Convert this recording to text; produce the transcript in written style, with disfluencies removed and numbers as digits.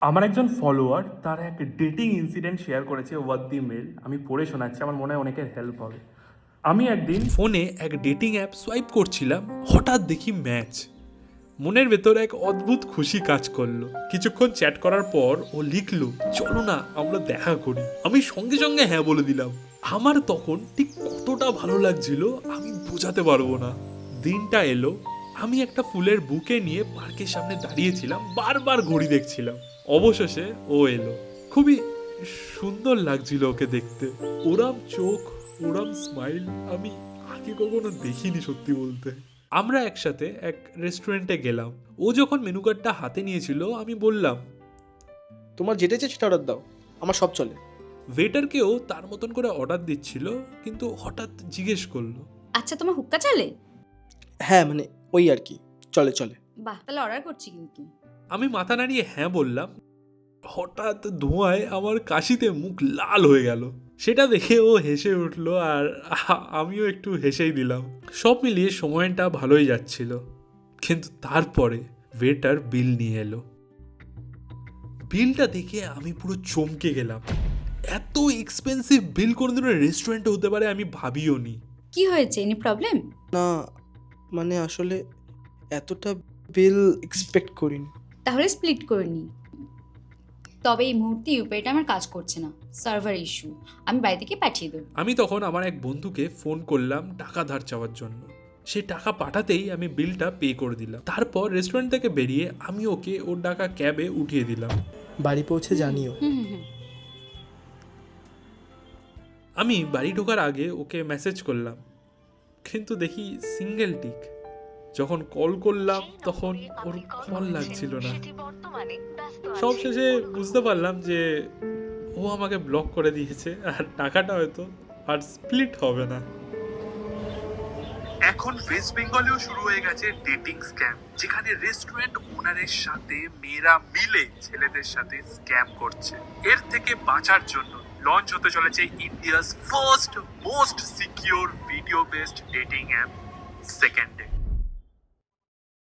আমার একজন ফলোয়ার তার এক ডেটিং ইনসিডেন্ট শেয়ার করেছে ওভার দি মেল। আমি পড়ে শোনাচ্ছি, আমার মনে হয় অনেকের হেল্প হবে। আমি একদিন ফোনে এক ডেটিং অ্যাপ সোয়াইপ করছিলাম, হঠাৎ দেখি ম্যাচ। মনের ভেতর এক অদ্ভুত খুশি কাজ করলো। কিছুক্ষণ চ্যাট করার পর ও লিখলো, চলো না আমরা দেখা করি। আমি সঙ্গে সঙ্গে হ্যাঁ বলে দিলাম। আমার তখন ঠিক কতটা ভালো লাগছিল আমি বোঝাতে পারবো না। দিনটা এলো, আমি একটা ফুলের বুকে নিয়ে পার্কের সামনে দাঁড়িয়েছিলাম, বারবার ঘড়ি দেখছিলাম। অবশেষে ও এলো। খুবই সুন্দর লাগছিল ওকে দেখতে। ওরাম চোখ, ওরাম স্মাইল আমি আগে কখনো দেখিনি সত্যি বলতে। আমরা একসাথে এক রেস্টুরেন্টে গেলাম। ও যখন মেনু কার্ডটা হাতে নিয়েছিল আমি বললাম, তোমার যেটা চাই সেটা অর্ডার দাও, আমার সব চলে। ওয়েটারকেও তার মতন করে অর্ডার দিচ্ছিল, কিন্তু হঠাৎ জিজ্ঞেস করলো, আচ্ছা, তোমার হুক্কা চলে? হ্যাঁ মানে ওই আর কি, চলে চলে। বাহ, তাহলে অর্ডার করছি কিন্তু। আমি মাথা নাড়িয়ে হ্যাঁ বললাম। হঠাৎ ধোঁয়ায় আমার কাশিতে মুখ লাল হয়ে গেল। সেটা দেখে ও হেসে উঠলো আর আমিও একটু হেসেই দিলাম। সব মিলিয়ে সময়টা ভালোই যাচ্ছিল, কিন্তু তারপরে ওয়েটার বিল নিয়ে এলো। বিলটা দেখে আমি পুরো চমকে গেলাম। এত এক্সপেন্সিভ বিল কোনোদিনও রেস্টুরেন্টে হতে পারে আমি ভাবিও নি। কি হয়েছে, এনি প্রবলেম? না মানে আসলে এতটা বিল এক্সপেক্ট করিনি। তাহলে স্প্লিট করে নিই। তবে এই মুহূর্তে ইউপিআইটা আমার কাজ করছে না, সার্ভার ইস্যু। আমি বাড়ি থেকে পাঠিয়ে দেবো। আমি তখন আমার এক বন্ধুকে ফোন করলাম টাকা ধার চাওয়ার জন্য। সে টাকা পাঠাতেই আমি বিলটা পে করে দিলাম। তারপর রেস্টুরেন্ট থেকে বেরিয়ে আমি ওকে ওর ডাকা ক্যাবে উঠিয়ে দিলাম। বাড়ি পৌঁছে জানিও। হুম। আমি বাড়ি ঢোকার আগে ওকে মেসেজ করলাম, কিন্তু দেখি সিঙ্গেল টিক। যখন কল করলাম তখন ওর কল লাগছিল না। সব শেষে বুঝতে পারলাম যে ও আমাকে ব্লক করে দিয়েছে আর টাকাটা হয়তো আর স্প্লিট হবে না। এখন ওয়েস্ট বেঙ্গলেও শুরু হয়ে গেছে ডেটিং স্ক্যাম, যেখানে রেস্টুরেন্ট ওনারের সাথে মেয়েরা মিলে ছেলেদের সাথে স্ক্যাম করছে। এর থেকে বাঁচার জন্য লঞ্চ হতে চলেছে India's first most secure video based dating app second day.